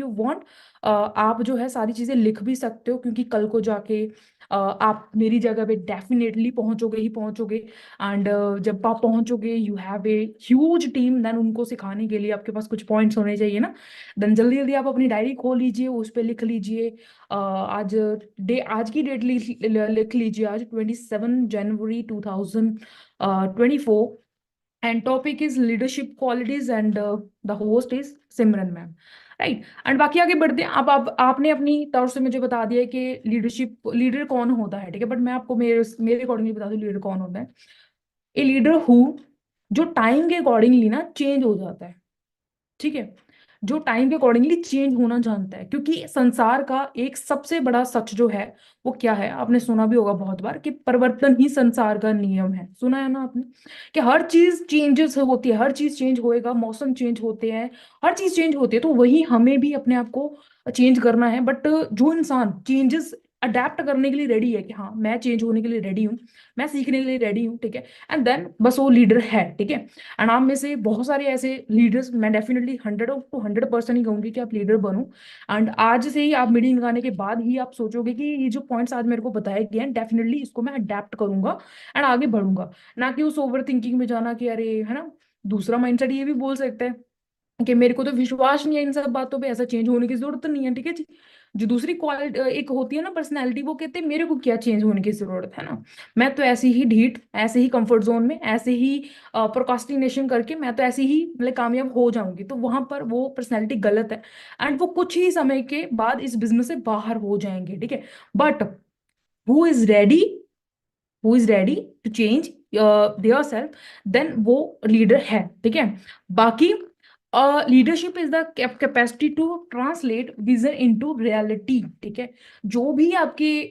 You want आप जो है सारी चीजें लिख भी सकते हो, क्योंकि कल को जाके आप मेरी जगह पे डेफिनेटली पहुंचोगे ही पहुंचोगे। एंड जब आप पहुंचोगे, you have a huge team, then उनको सिखाने के लिए आपके पास कुछ पॉइंट्स होने चाहिए ना। देन जल्दी जल्दी आप अपनी डायरी खोल लीजिए, उस पर लिख लीजिए। आज की डेट लिख लीजिए, आज 27 जनवरी 2024, and topic is leadership qualities, and the host is Simran ma'am. Right. And बाकी आगे बढ़ते हैं। अब आप आपने अपनी तरफ से मुझे बता दिया है कि लीडर कौन होता है, ठीक है, बट मैं आपको मेरे मेरे अकॉर्डिंगली बता दूं लीडर कौन होता है। ए लीडर हु, जो टाइम के अकॉर्डिंगली ना चेंज हो जाता है, ठीक है, जो टाइम के अकॉर्डिंगली चेंज होना जानता है। क्योंकि संसार का एक सबसे बड़ा सच जो है वो क्या है, आपने सुना भी होगा बहुत बार कि परिवर्तन ही संसार का नियम है। सुना है ना आपने कि हर चीज चेंजेस होती है, हर चीज चेंज होएगा, मौसम चेंज होते हैं, हर चीज चेंज होती है। तो वही हमें भी अपने आप को चेंज करना है। बट जो इंसान चेंजेस अडेप्ट करने के लिए रेडी है कि हाँ मैं चेंज होने के लिए रेडी हूँ, मैं सीखने के लिए रेडी हूँ, ठीक है, एंड देन बस वो लीडर है, ठीक है। एंड आप में से बहुत सारे ऐसे लीडर्स, मैं डेफिनेटली 100% ही कहूंगी कि आप लीडर बनो। एंड आज से ही आप मीटिंग लगाने के बाद ही आप सोचोगे कि ये जो पॉइंट्स आज मेरे को बताए गए हैं, डेफिनेटली इसको मैं अडेप्ट करूंगा एंड आगे बढ़ूंगा। ना कि उस ओवर थिंकिंग में जाना कि अरे है ना। दूसरा माइंडसेट ये भी बोल सकते हैं कि मेरे को तो विश्वास नहीं है इन सब बातों पे, ऐसा चेंज होने की जरूरत नहीं है, ठीक है जी। जो दूसरी क्वालिटी एक होती है ना पर्सनैलिटी, वो कहते हैं मेरे को क्या चेंज होने की जरूरत है ना। मैं तो ऐसे ही ढीठ, ऐसे ही कंफर्ट जोन में, ऐसे ही प्रोकास्टिनेशन करके मैं तो ऐसे ही मतलब कामयाब हो जाऊंगी। तो वहां पर वो पर्सनैलिटी गलत है। एंड वो कुछ ही समय के बाद इस बिजनेस से बाहर हो जाएंगे, ठीक है। But who is ready, who is ready to change their self, then वो लीडर है, ठीक है। बाकी leadership is the capacity to translate vision into reality, ठीक है। जो भी आपके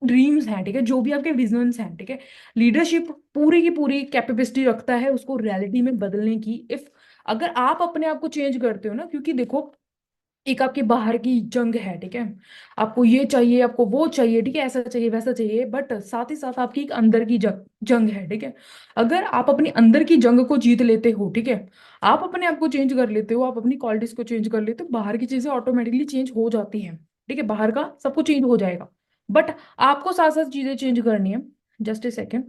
ड्रीम्स हैं, ठीक है, जो भी आपके विजन्स हैं, ठीक है, लीडरशिप पूरी की पूरी कैपेसिटी रखता है उसको रियलिटी में बदलने की। इफ अगर आप अपने आप को चेंज करते हो ना, क्योंकि देखो एक आपके बाहर की जंग है, ठीक है, आपको ये चाहिए, आपको वो चाहिए, ठीक है, ऐसा चाहिए वैसा चाहिए, बट साथ ही साथ आपकी एक अंदर की जंग है, ठीक है। अगर आप अपनी अंदर की जंग को जीत लेते हो, ठीक है, आप अपने आप को चेंज कर लेते हो, आप अपनी क्वालिटीज को चेंज कर लेते हो, बाहर की चीजें ऑटोमेटिकली चेंज हो जाती हैं, ठीक है, बाहर का सब कुछ चेंज हो जाएगा। बट आपको साथ साथ चीजें चेंज करनी है। Just a second.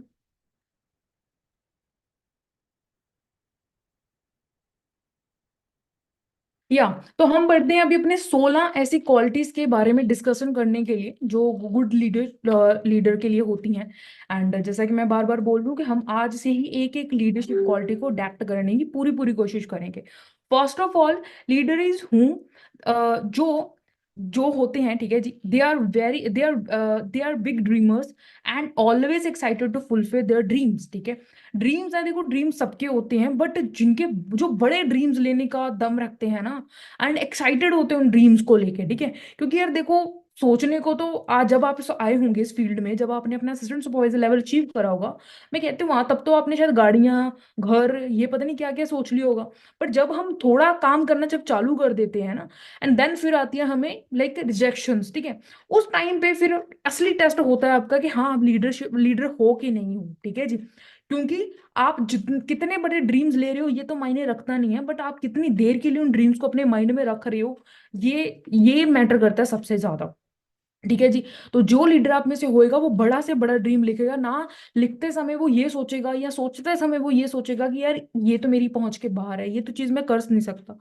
या तो हम बढ़ते हैं अभी अपने 16 ऐसी क्वालिटीज के बारे में डिस्कशन करने के लिए जो गुड लीडर लीडर के लिए होती हैं। एंड जैसा कि मैं बार बार बोल रही हूँ कि हम आज से ही एक एक लीडरशिप क्वालिटी को अडेप्ट करने की पूरी पूरी कोशिश करेंगे। First of all, leader is who जो जो होते हैं, ठीक है जी, they are big dreamers and always excited to fulfil their dreams, ठीक है। ड्रीम्स है, देखो ड्रीम्स सबके होते हैं, बट जिनके जो बड़े ड्रीम्स लेने का दम रखते हैं ना, एंड एक्साइटेड होते हैं उन ड्रीम्स को लेके, ठीक है। क्योंकि यार देखो, सोचने को तो आज जब आप आए होंगे इस फील्ड में, जब आपने अपना असिस्टेंट सुपरवाइजर लेवल अचीव करा होगा, मैं कहती हूँ वहां तब तो आपने शायद गाड़ियां, घर, ये पता नहीं क्या क्या सोच लिया होगा। पर जब हम थोड़ा काम करना जब चालू कर देते हैं ना, एंड देन फिर आती है हमें लाइक रिजेक्शंस, ठीक है। उस टाइम पे फिर असली टेस्ट होता है आपका कि हाँ आप लीडरशिप लीडर हो कि नहीं हो, ठीक है जी। क्योंकि आप कितने बड़े ड्रीम्स ले रहे हो ये तो मायने रखता नहीं है, बट आप कितनी देर के लिए उन ड्रीम्स को अपने माइंड में रख रहे हो, ये मैटर करता है सबसे ज्यादा, ठीक है जी। तो जो लीडर आप में से होएगा वो बड़ा से बड़ा ड्रीम लिखेगा ना। लिखते समय वो ये सोचेगा या सोचते समय वो ये सोचेगा कि यार ये तो मेरी पहुंच के बाहर है, ये तो चीज मैं कर नहीं सकता।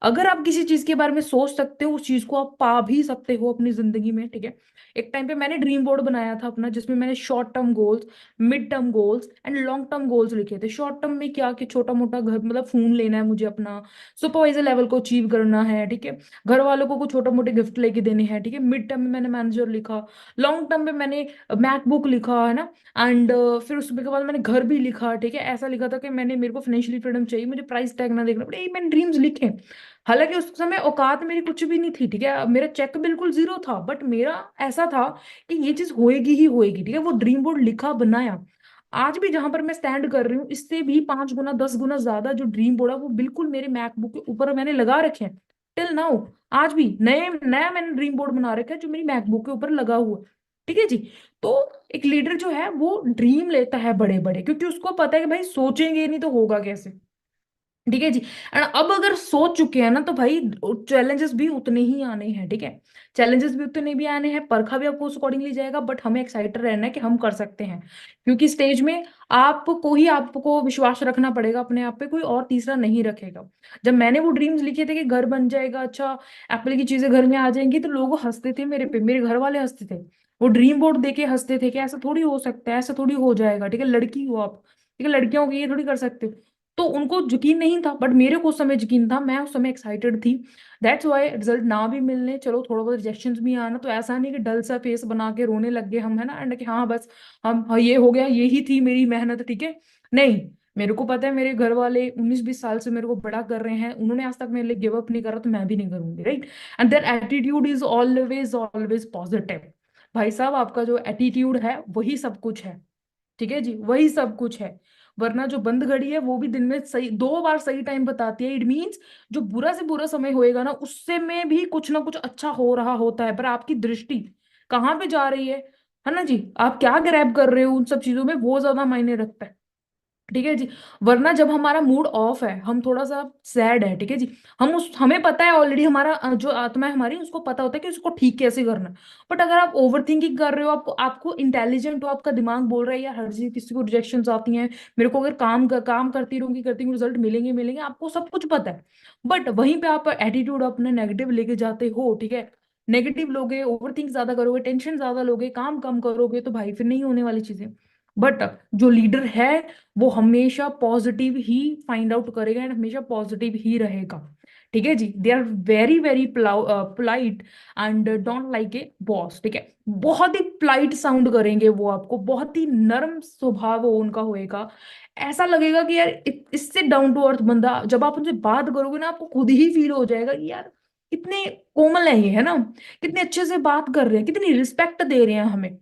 अगर आप किसी चीज के बारे में सोच सकते हो, उस चीज को आप पा भी सकते हो अपनी जिंदगी में, ठीक है। एक टाइम पे मैंने ड्रीम बोर्ड बनाया था अपना, जिसमें मैंने short term goals, mid term goals and long term goals लिखे थे। शॉर्ट टर्म में क्या कि छोटा मोटा घर, मतलब फोन लेना है मुझे अपना, सुपरवाइजर लेवल को अचीव करना है, ठीक है, घर वालों को कुछ छोटे मोटे गिफ्ट लेके देने हैं, ठीक है। मिड टर्म में मैंने मैनेजर लिखा, लॉन्ग टर्म में मैंने मैकबुक लिखा, है ना। एंड फिर उसके बाद मैंने घर भी लिखा, ठीक है। ऐसा लिखा था कि मेरे को फाइनेंशियली फ्रीडम चाहिए, मुझे प्राइस टैग ना देखना पड़े, ये मैंने ड्रीम्स लिखे। हालांकि उस समय औकात मेरी कुछ भी नहीं थी, ठीक है, मेरा चेक बिल्कुल जीरो था, बट मेरा ऐसा था कि ये चीज होएगी ही होएगी, ठीक है। वो ड्रीम बोर्ड लिखा बनाया। आज भी जहां पर मैं स्टैंड कर रही हूँ, इससे भी 5 गुना 10 गुना ज्यादा जो ड्रीम बोर्ड है वो बिल्कुल मेरे मैकबुक के ऊपर मैंने लगा रखे हैं टिल नाउ। आज भी नए नया मैंने ड्रीम बोर्ड बना रखा है जो मेरी मैकबुक के ऊपर लगा हुआ है, ठीक है जी। तो एक लीडर जो है वो ड्रीम लेता है बड़े बड़े, क्योंकि उसको पता है कि भाई सोचेंगे नहीं तो होगा कैसे। ठीक है जी। एंड अब अगर सोच चुके हैं ना तो भाई चैलेंजेस भी उतने ही आने हैं, ठीक है। चैलेंजेस भी उतने भी आने हैं, परखा भी आपको उस अकॉर्डिंगली जाएगा, बट हमें एक्साइटेड रहना है कि हम कर सकते हैं। क्योंकि स्टेज में आपको ही आपको विश्वास रखना पड़ेगा अपने आप पे, कोई और तीसरा नहीं रखेगा। जब मैंने वो ड्रीम्स लिखे थे कि घर बन जाएगा, अच्छा एप्पल की चीजें घर में आ जाएंगी, तो लोग हंसते थे मेरे पे, मेरे घर वाले हंसते थे। वो ड्रीम बोर्ड देके हंसते थे कि ऐसा थोड़ी हो सकता है, ऐसा थोड़ी हो जाएगा, ठीक है, लड़की हो आप, ठीक है, लड़कियों को ये थोड़ी कर सकते हो। तो उनको यकीन नहीं था, बट मेरे को उस समय यकीन था, मैं उस समय एक्साइटेड थी। दैट्स वाई रिजल्ट ना भी मिलने, चलो थोड़ा बहुत रिजेक्शन भी आना, तो ऐसा नहीं कि डल सा फेस बना के रोने लग गए हम, है ना, एंड कि हाँ बस हम, हाँ ये हो गया, यही थी मेरी मेहनत, ठीक है। नहीं, मेरे को पता है मेरे घर वाले 19-20 साल से मेरे को बड़ा कर रहे हैं, उन्होंने आज तक मेरे लिए गिव अप नहीं करा, तो मैं भी नहीं करूंगी, right. And their attitude is always always positive. भाई साहब, आपका जो एटीट्यूड है वही सब कुछ है, ठीक है जी, वही सब कुछ है। वरना जो बंद घड़ी है वो भी दिन में सही 2 बार सही टाइम बताती है। इट मीन्स जो बुरा से बुरा समय होएगा ना, उससे में भी कुछ ना कुछ अच्छा हो रहा होता है, पर आपकी दृष्टि कहाँ पे जा रही है ना जी, आप क्या ग्रैब कर रहे हो उन सब चीजों में, वो ज्यादा मायने रखता है, ठीक है जी। वरना जब हमारा मूड ऑफ है, हम थोड़ा सा सैड है, ठीक है जी, हमें पता है ऑलरेडी, हमारा जो आत्मा है हमारी, उसको पता होता है कि उसको ठीक कैसे करना है। बट अगर आप ओवर थिंकिंग कर रहे हो, आपको इंटेलिजेंट हो, आपका दिमाग बोल रहा है यार हर चीज, किसी को रिजेक्शन आती हैं, मेरे को अगर काम करती रहूंगी रिजल्ट मिलेंगे मिलेंगे, आपको सब कुछ पता है। बट वहीं पे आप एटीट्यूड अपने नेगेटिव लेके जाते हो, ठीक है, नेगेटिव लोगे, ओवर थिंक ज्यादा करोगे, टेंशन ज्यादा लोगे, काम कम करोगे, तो भाई फिर नहीं होने वाली चीजें। बट जो लीडर है वो हमेशा पॉजिटिव ही फाइंड आउट करेगा एंड हमेशा पॉजिटिव ही रहेगा, ठीक है जी। They are very very polite and don't like a boss, ठीक है। बहुत ही पोलाइट साउंड करेंगे वो आपको, बहुत ही नरम स्वभाव वो उनका होएगा। ऐसा लगेगा कि यार इससे डाउन टू अर्थ बंदा, जब आप उनसे बात करोगे ना, आपको खुद ही फील हो जाएगा कि यार कितने कोमल है ये, है ना, कितने अच्छे से बात कर रहे हैं, कितनी रिस्पेक्ट दे रहे हैं हमें।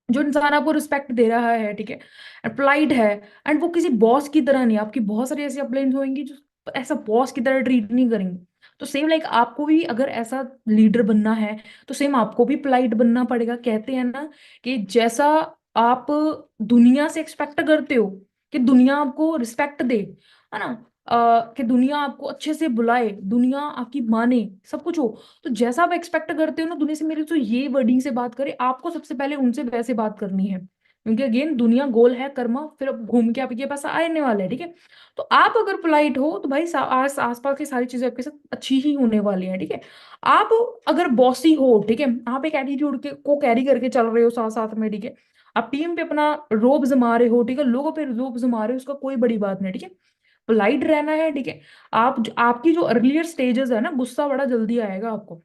जो इंसान आपको रिस्पेक्ट दे रहा है, ठीक है, अप्लाइड है, एंड वो किसी बॉस की तरह नहीं, आपकी बहुत सारी ऐसी अप्लाइंस होंगी जो ऐसा बॉस की तरह ट्रीट नहीं करेंगे। तो सेम लाइक आपको भी अगर ऐसा लीडर बनना है, तो सेम आपको भी पोलाइट बनना पड़ेगा। कहते हैं ना कि जैसा आप दुनिया से एक्सपेक्ट करते हो कि दुनिया आपको रिस्पेक्ट दे, है ना, कि दुनिया आपको अच्छे से बुलाए, दुनिया आपकी माने, सब कुछ हो, तो जैसा आप एक्सपेक्ट करते हो ना दुनिया से, मेरे तो ये वर्डिंग से बात करे, आपको सबसे पहले उनसे वैसे बात करनी है। क्योंकि अगेन दुनिया गोल है, कर्मा फिर अब घूम के आपके पास आने वाला है, ठीक है। तो आप अगर पोलाइट हो तो भाई आसपास की सारी चीजें आपके साथ अच्छी ही होने वाली हैं, ठीक है। आप अगर बॉसी हो, ठीक है, आप एक एटीट्यूड के को कैरी करके चल रहे हो साथ साथ में, ठीक है, आप टीम पे अपना रोब जमा रहे हो, ठीक है, लोगों पे रोब जमा रहे हो, उसका कोई बड़ी बात नहीं, ठीक है। पोलाइट रहना है, ठीक है। आपकी जो अर्लियर स्टेजेस है ना, गुस्सा बड़ा जल्दी आएगा आपको,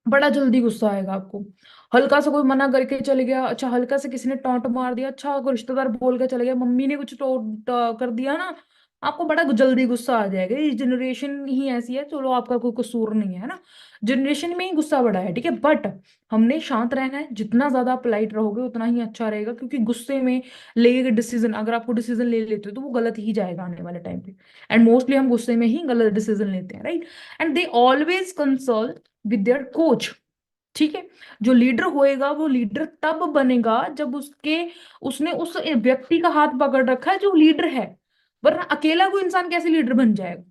बड़ा जल्दी गुस्सा आएगा आपको। हल्का सा कोई मना करके चले गया, अच्छा हल्का से किसी ने टोंट मार दिया, अच्छा कोई रिश्तेदार बोल के चले गया, मम्मी ने कुछ टोंट कर दिया ना, आपको बड़ा जल्दी गुस्सा आ जाएगा। ये जनरेशन ही ऐसी है, चलो आपका कोई कसूर नहीं है ना, जनरेशन में ही गुस्सा बड़ा है, ठीक है। बट हमने शांत रहना है, जितना ज्यादा पोलाइट रहोगे उतना ही अच्छा रहेगा, क्योंकि गुस्से में लिए गए डिसीजन, अगर आपको डिसीजन ले लेते हो तो वो गलत ही जाएगा आने वाले टाइम पे। एंड मोस्टली हम गुस्से में ही गलत डिसीजन लेते हैं, right. And they always consult with their coach, ठीक है। जो लीडर होएगा वो लीडर तब बनेगा जब उसने उस व्यक्ति का हाथ पकड़ रखा है जो लीडर है। वरना अकेला कोई इंसान कैसे लीडर बन जाएगा,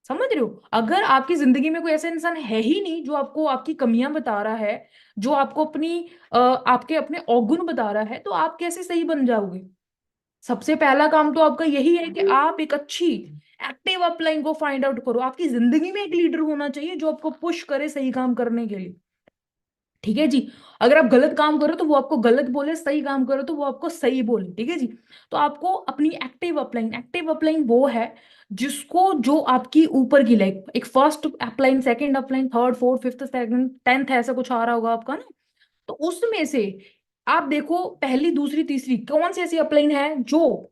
समझ रहे हो। अगर आपकी जिंदगी में कोई ऐसा इंसान है ही नहीं जो आपको आपकी कमियां बता रहा है, जो आपको आपके अपने अवगुण बता रहा है, तो आप कैसे सही बन जाओगे। सबसे पहला काम तो आपका यही है कि आप एक अच्छी एक्टिव अपलाइन को फाइंड आउट करो। आपकी जिंदगी में एक लीडर होना चाहिए जो आपको पुश करे सही काम करने के लिए, ठीक है जी। अगर आप गलत काम करो तो वो आपको गलत बोले, सही काम करो तो वो आपको सही बोले, ठीक है जी। तो आपको अपनी एक्टिव अपलाइन वो है जिसको, जो आपकी ऊपर की, लाइक एक first upline, second upline, third fourth fifth second tenth ऐसा कुछ आ रहा होगा आपका ना, तो उसमें से आप देखो पहली दूसरी तीसरी कौन सी ऐसी अपलाइन है जो,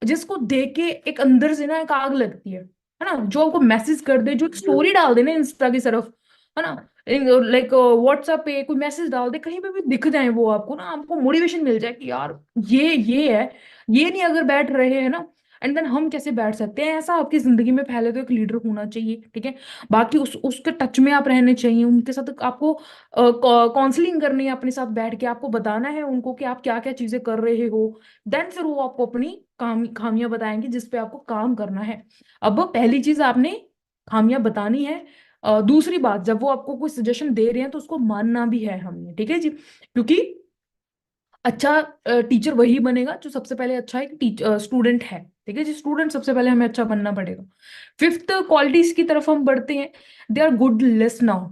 जिसको देख के एक अंदर से ना एक आग लगती है ना, जो आपको मैसेज कर दे, जो एक स्टोरी डाल दे ना इंस्टा की तरफ, है ना, लाइक व्हाट्सएप पे कोई मैसेज डाल दे, कहीं पे भी दिख जाए वो आपको ना, आपको मोटिवेशन मिल जाए कि यार ये है, ये नहीं अगर बैठ रहे हैं ना, एंड देन हम कैसे बैठ सकते हैं। ऐसा आपकी जिंदगी में पहले तो एक लीडर होना चाहिए, ठीक है। बाकी उसके टच में आप रहने चाहिए, उनके साथ आपको काउंसलिंग करनी है, अपने साथ बैठ के आपको बताना है उनको कि आप क्या क्या चीजें कर रहे हो। देन फिर वो आपको अपनी खामियां बताएंगे जिस पे आपको काम करना है। अब पहली चीज आपने खामियां बतानी है। दूसरी बात, जब वो आपको कोई सजेशन दे रहे हैं तो उसको मानना भी है हमने, ठीक है जी। क्योंकि अच्छा टीचर वही बनेगा जो सबसे पहले अच्छा एक स्टूडेंट है, ठीक है जी। स्टूडेंट सबसे पहले हमें अच्छा बनना पड़ेगा। फिफ्थ क्वालिटीज की तरफ हम बढ़ते हैं। दे आर गुड लिसनर,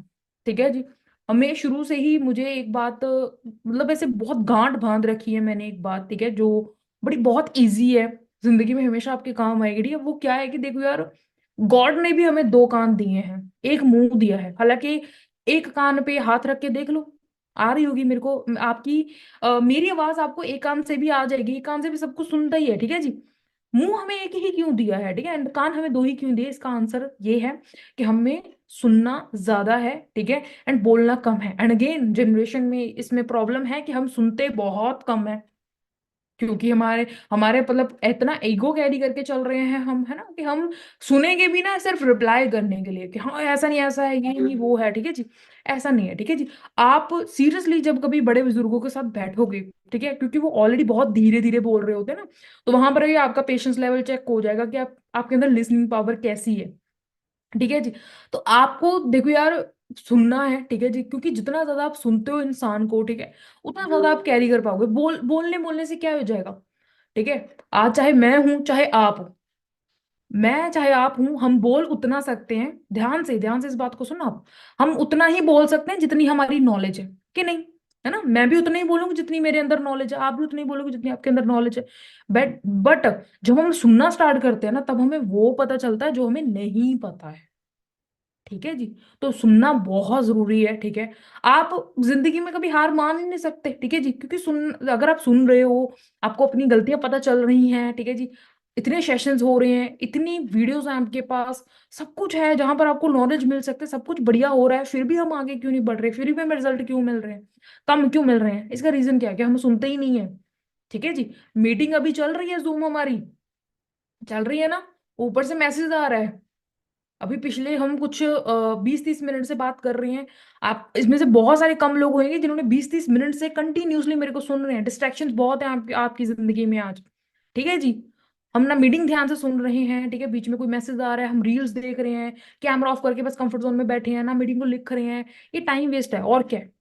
ठीक है जी। हमें शुरू से ही, मुझे एक बात मतलब ऐसे बहुत गांठ बांध रखी है मैंने एक बात, ठीक है, जो बड़ी बहुत इजी है, जिंदगी में हमेशा आपके काम आएगी, ठीक है। वो क्या है कि देखो यार, गॉड ने भी हमें दो कान दिए हैं, एक मुंह दिया है। हालांकि एक कान पे हाथ रख के देख लो, आ रही होगी मेरे को आपकी मेरी आवाज आपको एक कान से भी आ जाएगी, एक कान से भी सब कुछ सुनता ही है, ठीक है जी। मुंह हमें एक ही क्यों दिया है, ठीक है, एंड कान हमें दो ही क्यों दिए, इसका आंसर ये है कि हमें सुनना ज्यादा है, ठीक है, एंड बोलना कम है। एंड अगेन जनरेशन में इसमें प्रॉब्लम है कि हम सुनते बहुत कम है, क्योंकि हमारे हमारे मतलब इतना ईगो कैरी करके चल रहे हैं हम, है ना, कि हम सुनेंगे भी ना सिर्फ रिप्लाई करने के लिए कि हाँ ऐसा नहीं, ऐसा है, ये नहीं, वो है, ठीक है जी। ऐसा नहीं है, ठीक है जी। आप सीरियसली जब कभी बड़े बुजुर्गों के साथ बैठोगे, ठीक है, क्योंकि वो ऑलरेडी बहुत धीरे धीरे बोल रहे होते हैं ना, तो वहां पर ये आपका पेशेंस लेवल चेक हो जाएगा कि आप आपके अंदर लिसनिंग पावर कैसी है, ठीक है जी। तो आपको देखो यार, सुनना है, ठीक है जी, क्योंकि जितना ज्यादा आप सुनते हो इंसान को, ठीक है, उतना ज्यादा आप कैरी कर पाओगे। बोलने बोलने से क्या हो जाएगा, ठीक है। आज चाहे मैं हूं चाहे आप हो, मैं चाहे आप हूं, हम बोल उतना सकते हैं, ध्यान से इस बात को सुनो आप, हम उतना ही बोल सकते हैं जितनी हमारी नॉलेज है, कि नहीं, है ना। मैं भी उतना ही बोलूंगी जितनी मेरे अंदर नॉलेज है, आप भी उतनी ही बोलोगे जितनी आपके अंदर नॉलेज है। बट जब हम सुनना स्टार्ट करते हैं ना, तब हमें वो पता चलता है जो हमें नहीं पता है, ठीक है जी। तो सुनना बहुत जरूरी है, ठीक है। आप जिंदगी में कभी हार मान ही नहीं सकते, ठीक है जी, क्योंकि अगर आप सुन रहे हो, आपको अपनी गलतियां पता चल रही हैं, ठीक है जी, इतने सेशंस हो रहे हैं, इतनी वीडियोस हैं आपके पास, सब कुछ है जहां पर आपको नॉलेज मिल सकते, सब कुछ बढ़िया हो रहा है, फिर भी हम आगे क्यों नहीं बढ़ रहे, फिर भी हमें रिजल्ट क्यों मिल रहे हैं, कम क्यों मिल रहे हैं। इसका रीजन क्या है कि हम सुनते ही नहीं है, ठीक है जी। मीटिंग अभी चल रही है, जूम हमारी चल रही है ना, ऊपर से मैसेज आ रहा है, अभी पिछले हम कुछ 20-30 मिनट से बात कर रहे हैं, आप इसमें से बहुत सारे कम लोग होंगे जिन्होंने 20-30 मिनट से कंटिन्यूसली मेरे को सुन रहे हैं। डिस्ट्रैक्शंस बहुत हैं आपकी जिंदगी में आज, ठीक है जी। हम ना मीटिंग ध्यान से सुन रहे हैं, ठीक है, बीच में कोई मैसेज आ रहा है, हम रील्स देख रहे हैं, कैमरा ऑफ करके बस कंफर्ट जोन में बैठे हैं ना, मीटिंग को लिख रहे हैं, ये टाइम वेस्ट है और क्या है,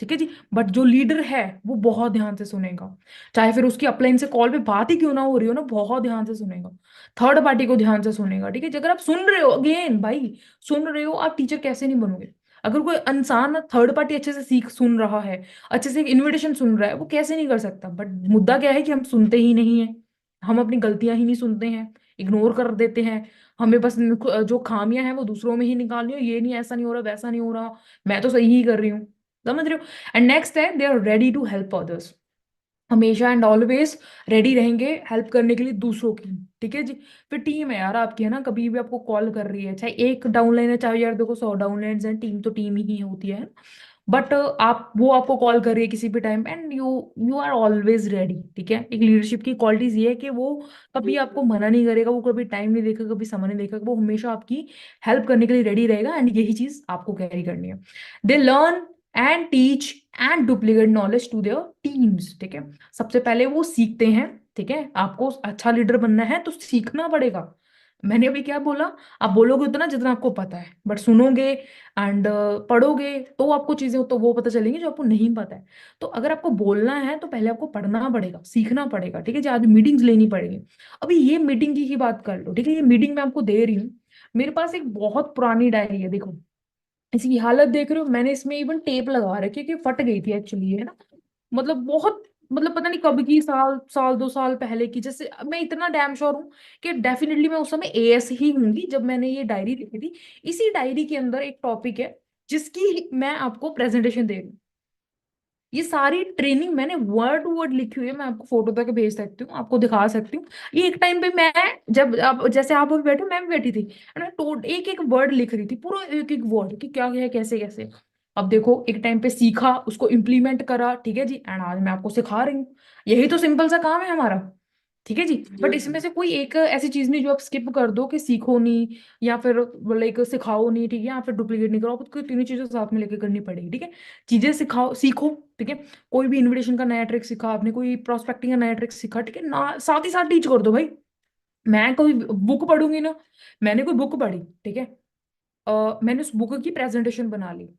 ठीक है जी। बट जो लीडर है वो बहुत ध्यान से सुनेगा, चाहे फिर उसकी अपलाइन से कॉल पे बात ही क्यों ना हो रही हो ना, बहुत ध्यान से सुनेगा, थर्ड पार्टी को ध्यान से सुनेगा, ठीक है। अगर आप सुन रहे हो, अगेन भाई, सुन रहे हो, आप टीचर कैसे नहीं बनोगे। अगर कोई इंसान थर्ड पार्टी अच्छे से सीख सुन रहा है, अच्छे से एक इन्विटेशन सुन रहा है, वो कैसे नहीं कर सकता। बट मुद्दा क्या है कि हम सुनते ही नहीं है, हम अपनी गलतियां ही नहीं सुनते हैं, इग्नोर कर देते हैं। हमें बस जो खामियां हैं वो दूसरों में ही निकालनी हो, ये नहीं, ऐसा नहीं हो रहा, वैसा नहीं हो रहा, मैं तो सही ही कर रही हूँ, समझ रहे हो। एंड नेक्स्ट है, they are ready to help others, हमेशा एंड ऑलवेज रेडी रहेंगे हेल्प करने के लिए दूसरों की, ठीक है जी। फिर टीम है यार आपकी, है ना, कभी भी आपको कॉल कर रही है, चाहे एक डाउनलाइन है, चाहे यार देखो 100 डाउनलाइंस हैं, टीम तो टीम ही होती है, बट आप वो आपको कॉल कर रही है किसी भी time, and you you are always ready, ठीक है। एक लीडरशिप की क्वालिटीज ये है कि वो कभी आपको मना नहीं करेगा, वो कभी टाइम नहीं देखेगा, कभी समय नहीं देखेगा, वो हमेशा आपकी हेल्प करने के लिए रेडी रहेगा, एंड यही चीज आपको कैरी करनी है। They learn and teach and duplicate knowledge to their teams, ठीक है। सबसे पहले वो सीखते हैं, ठीक है, आपको अच्छा लीडर बनना है तो सीखना पड़ेगा। मैंने अभी क्या बोला, आप बोलोगे उतना जितना आपको पता है, बट सुनोगे एंड पढ़ोगे तो आपको चीजें तो वो पता चलेंगी जो आपको नहीं पता है। तो अगर आपको बोलना है तो पहले आपको पढ़ना पड़ेगा, सीखना पड़ेगा, ठीक है जी। आज मीटिंग्स लेनी पड़ेगी। अभी ये मीटिंग की ही बात कर लो, ठीक है, ये मीटिंग मैं आपको दे रही हूँ, मेरे पास एक बहुत पुरानी डायरी है, देखो इसकी हालत देख रहे हो, मैंने इसमें इवन टेप लगा रखी है कि फट गई थी एक्चुअली, है ना, मतलब बहुत, मतलब पता नहीं कब की, साल साल 2 साल पहले की, जैसे मैं इतना डैम श्योर हूँ कि डेफिनेटली मैं उस समय एएस ही होंगी जब मैंने ये डायरी लिखी थी। इसी डायरी के अंदर एक टॉपिक है जिसकी मैं आपको प्रेजेंटेशन दे रही हूँ। ये सारी ट्रेनिंग मैंने वर्ड टू वर्ड लिखी हुई है, मैं आपको फोटो तक भेज सकती हूँ, आपको दिखा सकती हूँ। ये एक टाइम पे मैं, जब आप जैसे आप अभी बैठे हो, मैं भी बैठी थी, and मैं एक एक वर्ड लिख रही थी, पूरा एक एक वर्ड कि क्या है, कैसे कैसे। अब देखो, एक टाइम पे सीखा, उसको इम्प्लीमेंट करा, ठीक है जी, एंड आज मैं आपको सिखा रही हूँ। यही तो सिंपल सा काम है हमारा, ठीक है जी। बट इसमें से कोई एक ऐसी चीज नहीं जो आप स्किप कर दो कि सीखो नहीं, या फिर लाइक सिखाओ नहीं, ठीक है, या फिर डुप्लीकेट नहीं करो, आपको तीनों चीजें साथ में लेके करनी पड़ेगी, ठीक है। चीजें सिखाओ, सीखो, ठीक है। कोई भी इन्विटेशन का नया ट्रिक सीखा आपने, कोई प्रोस्पेक्टिंग का नया ट्रिक सीखा, ठीक है ना, साथ ही साथ टीच कर दो भाई। मैं कोई बुक पढ़ूंगी ना, मैंने कोई बुक पढ़ी, ठीक है, मैंने उस बुक की प्रेजेंटेशन बना ली,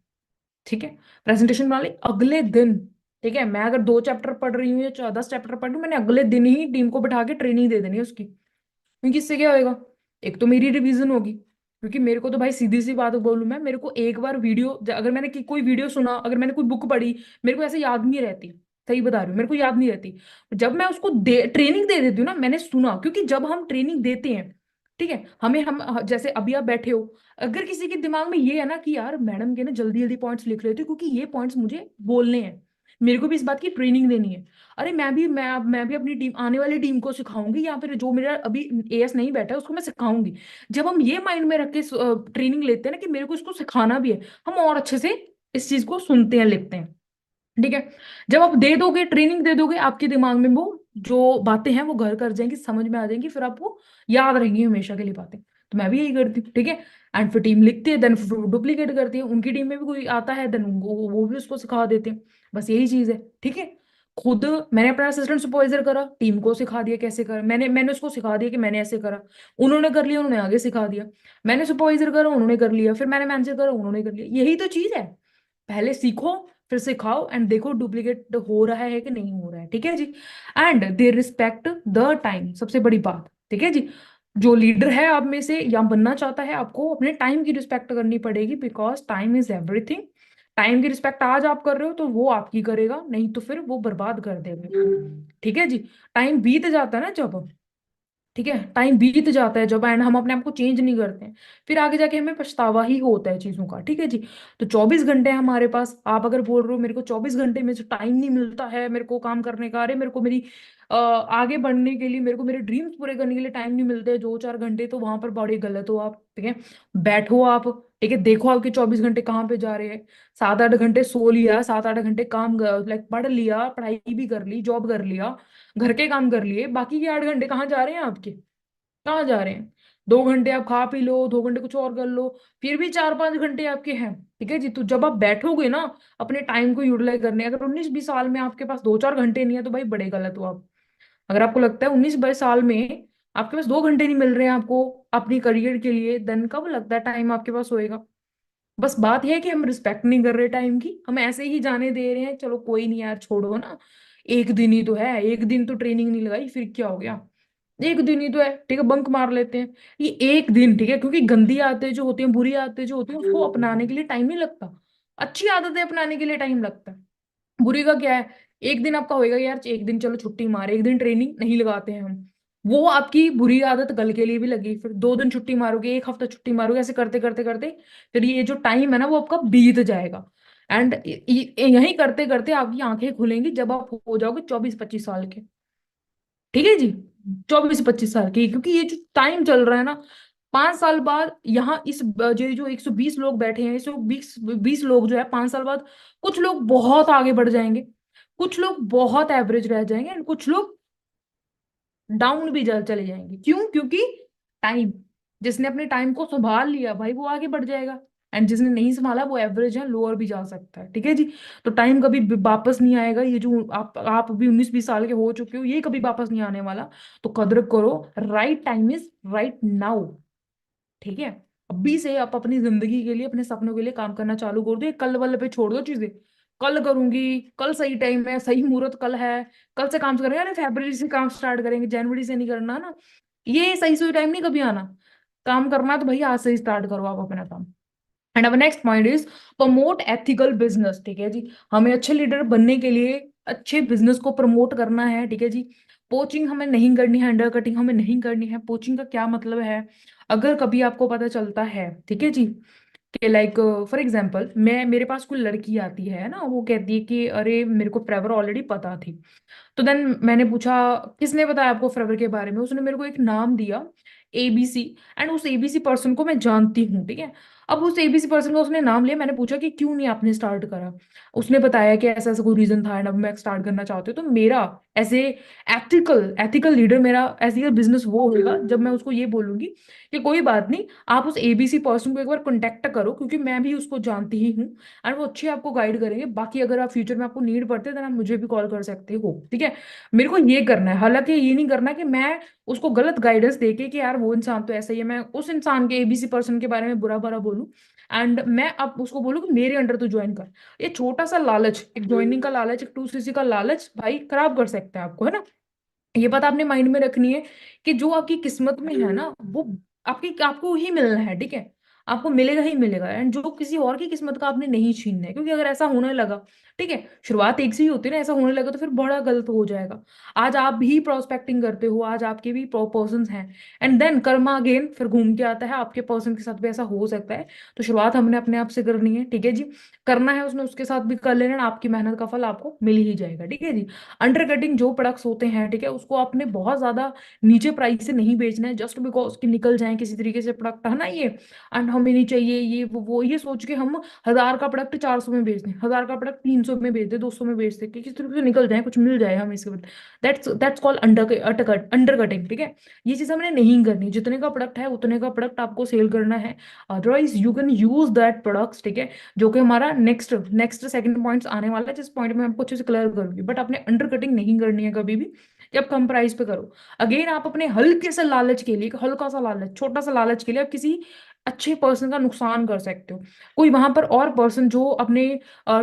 ठीक है, प्रेजेंटेशन बना ली अगले दिन, ठीक है। मैं अगर 2 चैप्टर पढ़ रही हूँ या 10 चैप्टर पढ़ रही हूँ, मैंने अगले दिन ही टीम को बिठा के ट्रेनिंग दे देनी है उसकी। क्योंकि इससे क्या होएगा, एक तो मेरी रिवीजन होगी, क्योंकि मेरे को तो भाई सीधी सी बात बोलूं मैं, मेरे को एक बार वीडियो, अगर मैंने कोई वीडियो सुना, अगर मैंने कोई बुक पढ़ी, मेरे को ऐसे याद नहीं रहती। सही बता रही हूँ, मेरे को याद नहीं रहती। जब मैं उसको ट्रेनिंग दे देती हूँ ना, मैंने सुना, क्योंकि जब हम ट्रेनिंग देते हैं, ठीक है, हमें हम जैसे अभी आप बैठे हो, अगर किसी के दिमाग में ये है ना कि यार मैडम के ना जल्दी जल्दी पॉइंट्स लिख लेते हो क्योंकि ये पॉइंट्स मुझे बोलने हैं, मेरे को भी इस बात की ट्रेनिंग देनी है, अरे मैं भी अपनी टीम, आने वाली टीम को सिखाऊंगी, या फिर जो मेरा अभी एएस नहीं बैठा है उसको मैं सिखाऊंगी। जब हम ये माइंड में रख के ट्रेनिंग लेते हैं ना कि मेरे को इसको सिखाना भी है, हम और अच्छे से इस चीज को सुनते हैं, लिखते हैं, ठीक है। जब आप दे दोगे, ट्रेनिंग दे दोगे, आपके दिमाग में वो जो बातें हैं वो घर कर जाएंगी, समझ में आ जाएंगी, फिर आपको याद रहेंगी हमेशा के लिए बातें। तो मैं भी यही करती हूँ, ठीक है। एंड फिर टीम लिखती है, देन डुप्लीकेट करती है, उनकी टीम में भी कोई आता है, देन वो भी उसको सिखा देते हैं। बस यही चीज है, ठीक है। खुद मैंने अपना असिस्टेंट सुपरवाइजर करा, टीम को सिखा दिया कैसे कर, मैंने उसको सिखा दिया कि मैंने ऐसे करा, उन्होंने कर लिया, उन्होंने आगे सिखा दिया। मैंने सुपरवाइजर करा, उन्होंने कर लिया, फिर मैंने मैनेजर करा, उन्होंने कर लिया। यही तो चीज है, पहले सीखो, फिर सिखाओ, एंड देखो डुप्लीकेट हो रहा है कि नहीं हो रहा है, ठीक है जी। And they respect the time, सबसे बड़ी बात, ठीक है जी। जो लीडर है आप में से या बनना चाहता है, आपको अपने टाइम की रिस्पेक्ट करनी पड़ेगी, because time is everything. Time की रिस्पेक्ट आज आप कर रहे हो तो वो आपकी करेगा, नहीं तो फिर वो बर्बाद कर देगा, ठीक है जी। टाइम बीत जाता है ना जब, ठीक है, टाइम बीत जाता है जब, एंड हम अपने आप को चेंज नहीं करते हैं, फिर आगे जाके हमें पछतावा ही होता है चीजों का, ठीक है जी। तो 24 घंटे हैं हमारे पास, आप अगर बोल रहे हो मेरे को 24 घंटे में से टाइम नहीं मिलता है मेरे को काम करने का, अरे मेरे को मेरी आगे बढ़ने के लिए, मेरे को मेरे ड्रीम्स पूरे करने के लिए टाइम नहीं मिलते 2-4 घंटे, तो वहां पर बड़े गलत हो आप, ठीक है। बैठो आप, ठीक है, देखो आपके 24 घंटे कहाँ पे जा रहे हैं। 7-8 घंटे सो लिया, 7-8 घंटे काम, लाइक पढ़ लिया, पढ़ाई भी कर ली, जॉब कर लिया, घर के काम कर लिए, बाकी के 8 घंटे कहाँ जा रहे हैं आपके, कहाँ जा रहे हैं। 2 घंटे आप खा पी लो, 2 घंटे कुछ और कर लो, फिर भी 4-5 घंटे आपके हैं, ठीक है जी। तो जब आप बैठोगे ना अपने टाइम को यूटिलाइज करने, अगर 19-20 साल में आपके पास 2-4 घंटे नहीं है, तो भाई बड़े गलत हो आप। अगर आपको लगता है 19-22 साल में आपके पास 2 घंटे नहीं मिल रहे हैं आपको अपनी करियर के लिए, देन कब लगता है टाइम आपके पास होएगा। बस बात यह है कि हम रिस्पेक्ट नहीं कर रहे टाइम की, हम ऐसे ही जाने दे रहे हैं, चलो कोई नहीं यार छोड़ो ना, एक दिन ही तो है, एक दिन तो ट्रेनिंग नहीं लगाई, फिर क्या हो गया, एक दिन ही तो है, ठीक है, बंक मार लेते हैं। ये एक दिन, ठीक है, क्योंकि गंदी आदतें जो होती हैं, बुरी आदतें जो होती हैं, उसको अपनाने के लिए टाइम नहीं लगता, अच्छी आदतें अपनाने के लिए टाइम लगता है। बुरी का क्या है, एक दिन आपका होएगा यार, एक दिन चलो छुट्टी मारे, एक दिन ट्रेनिंग नहीं लगाते हैं हम, वो आपकी बुरी आदत कल के लिए भी लगी, फिर 2 दिन छुट्टी मारोगे, एक हफ्ता छुट्टी मारोगे, ऐसे करते करते करते फिर ये जो टाइम है ना वो आपका बीत जाएगा। एंड यही करते करते आपकी आंखें खुलेंगी जब आप हो जाओगे 24-25 साल के, ठीक है जी, 24-25 साल की, क्योंकि ये जो टाइम चल रहा है ना, 5 साल बाद यहाँ इस जो 120 लोग बैठे हैं, 120 लोग जो है 5 साल बाद, कुछ लोग बहुत आगे बढ़ जाएंगे, कुछ लोग बहुत एवरेज रह जाएंगे, एंड कुछ लोग डाउन भी चले जाएंगे। क्यों? क्योंकि टाइम, जिसने अपने टाइम को संभाल लिया भाई वो आगे बढ़ जाएगा, एंड जिसने नहीं संभाला वो एवरेज है, लोअर भी जा सकता है, ठीक है जी। तो टाइम कभी वापस नहीं आएगा, ये जो आप अभी 19-20 साल के हो चुके हो, ये कभी वापस नहीं आने वाला। तो कदर करो, right time is right now, ठीक है। अभी से आप अपनी जिंदगी के लिए, अपने सपनों के लिए काम करना चालू कर दो, ये कल वाले पे छोड़ दो चीजें, कल करूंगी, कल सही टाइम है, सही मुहूर्त कल है, कल से काम करेंगे, अरे फरवरी से काम स्टार्ट करेंगे, जनवरी से नहीं करना ना, ये सही सही टाइम नहीं कभी आना। काम करना है तो भैया आज से ही स्टार्ट करो आप अपना काम। And our next point is promote ethical business, ठीक है जी। हमें अच्छे लीडर बनने के लिए अच्छे बिजनेस को प्रमोट करना है, ठीक है जी। पोचिंग हमें नहीं करनी है, अंडर कटिंग हमें नहीं करनी है। पोचिंग का क्या मतलब है, अगर कभी आपको पता चलता है, ठीक है जी, कि लाइक फॉर एग्जाम्पल मैं, मेरे पास कोई लड़की आती है ना, वो कहती है कि अरे मेरे को फ्रेवर ऑलरेडी पता थी, तो देन मैंने पूछा किसने बताया आपको फ्रेवर के बारे में, उसने मेरे को एक नाम दिया एबीसी, एंड उस एबीसी पर्सन को मैं जानती हूँ, ठीक है। अब उस एबीसी पर्सन का उसने नाम लिया, मैंने पूछा कि क्यों नहीं आपने स्टार्ट करा। उसने बताया कि ऐसा ऐसा कोई रीजन था एंड अब मैं स्टार्ट करना चाहती हूँ। तो मेरा ऐसे एथिकल एथिकल लीडर, मेरा एथिकल बिजनेस वो होगा जब मैं उसको ये बोलूंगी कि कोई बात नहीं, आप उस एबीसी पर्सन को एक बार कॉन्टेक्ट करो, क्योंकि मैं भी उसको जानती ही हूँ एंड वो अच्छे आपको गाइड करेंगे। बाकी अगर आप फ्यूचर में आपको नीड पड़ते हैं तो आप मुझे भी कॉल कर सकते हो, ठीक है। मेरे को ये करना है, हालांकि ये नहीं करना कि मैं उसको गलत गाइडेंस देके कि यार वो इंसान तो ऐसा ही है, मैं उस इंसान के एबीसी पर्सन के बारे में बुरा भला बोलूं एंड मैं अब उसको बोलूं कि मेरे अंडर तो ज्वाइन कर। ये छोटा सा लालच, एक ज्वाइनिंग का लालच, एक 2cc का लालच भाई खराब कर सकता है आपको, है ना। ये बात आपने माइंड में रखनी है कि जो आपकी किस्मत में है ना वो आपकी आपको ही मिलना है, ठीक है। आपको मिलेगा ही मिलेगा एंड जो किसी और की किस्मत का आपने नहीं छीनना है, क्योंकि अगर ऐसा होने लगा, ठीक है, शुरुआत एक से ही होती है ना, ऐसा होने लगा तो फिर बड़ा गलत हो जाएगा। आज आप भी प्रोस्पेक्टिंग करते हो, आज आपके भी पर्सन हैं एंड देन कर्मा अगेन फिर घूम के आता है, आपके पर्सन के साथ भी ऐसा हो सकता है। तो शुरुआत हमने अपने आप से करनी है, ठीक है जी। करना है उसने उसके साथ भी कर लेना and आपकी मेहनत का फल आपको मिल ही जाएगा, ठीक है जी। अंडर कटिंग जो प्रोडक्ट्स होते हैं, ठीक है, उसको आपने बहुत ज्यादा नीचे प्राइस से नहीं बेचना है जस्ट बिकॉज कि निकल जाए किसी तरीके से प्रोडक्ट, है ना ये। एंड हमें नहीं चाहिए ये वो ये सोच के हम 1000 का प्रोडक्ट 400 में बेच दें, 1000 का प्रोडक्ट 300 में बेच दें, 200 में बेच दें कि किसी तरीके से निकल जाए, कुछ मिल जाए हमें इसके बाद। दैट्स कॉल्ड अंडर कटिंग, ठीक है। ये चीज हमने नहीं करनी, जितने का प्रोडक्ट है उतने का प्रोडक्ट आपको सेल करना है। Otherwise you can use that products, ठीक है, जो कि हमारा नेक्स्ट नेक्स्ट सेकंड पॉइंट्स आने वाला है, जिस पॉइंट में आपको अच्छे से क्लियर करूंगी। बट आपने अंडर कटिंग नहीं करनी है कभी भी, जब कम प्राइस पे करो। अगेन आप अपने हल्के से लालच के लिए, हल्का सा लालच, छोटा सा लालच के लिए आप किसी अच्छे पर्सन का नुकसान कर सकते हो। कोई वहां पर और पर्सन जो अपने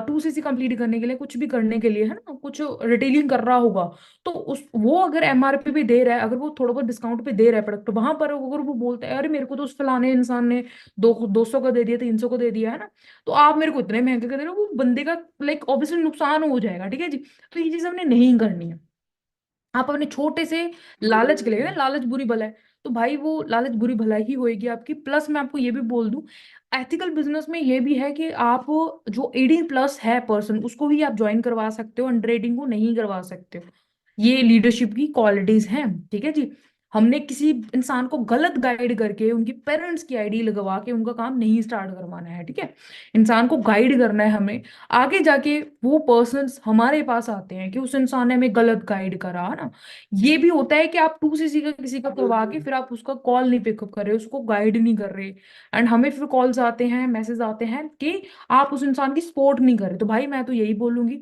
2cc कंप्लीट करने के लिए, कुछ भी करने के लिए, है ना, कुछ रिटेलिंग कर रहा होगा, तो उस वो अगर एमआरपी पे दे रहा है, अगर वो थोड़ा बहुत डिस्काउंट पे दे रहा है प्रोडक्ट, वहां पर अगर वो बोलता है अरे मेरे को तो उस फलाने इंसान ने 200 का दे दिया, 300 का दे दिया, है ना, तो आप मेरे को इतने महंगे का दे रहे हो, वो बंदे का लाइक ऑब्वियसली नुकसान हो जाएगा, ठीक है जी। तो ये चीज हमने नहीं करनी है। आप अपने छोटे से लालच के लिए ना, लालच बुरी भला है, तो भाई वो लालच बुरी भला ही होएगी आपकी। प्लस मैं आपको ये भी बोल दूं, एथिकल बिजनेस में ये भी है कि आप जो 18+ है पर्सन उसको भी आप ज्वाइन करवा सकते हो, अंडर 18 को नहीं करवा सकते हो। ये लीडरशिप की क्वालिटीज हैं, ठीक है जी। हमने किसी इंसान को गलत गाइड करके उनकी पेरेंट्स की आईडी लगवा के उनका काम नहीं स्टार्ट करवाना है, ठीक है। इंसान को गाइड करना है हमें। आगे जाके वो पर्सन्स हमारे पास आते हैं कि उस इंसान ने हमें गलत गाइड करा, है ना। ये भी होता है कि आप 2cc का किसी का करवा के फिर आप उसका कॉल नहीं पिकअप कर रहे, उसको गाइड नहीं कर रहे एंड हमें फिर कॉल्स आते हैं, मैसेज आते हैं कि आप उस इंसान की सपोर्ट नहीं कर रहे। तो भाई मैं तो यही बोलूंगी,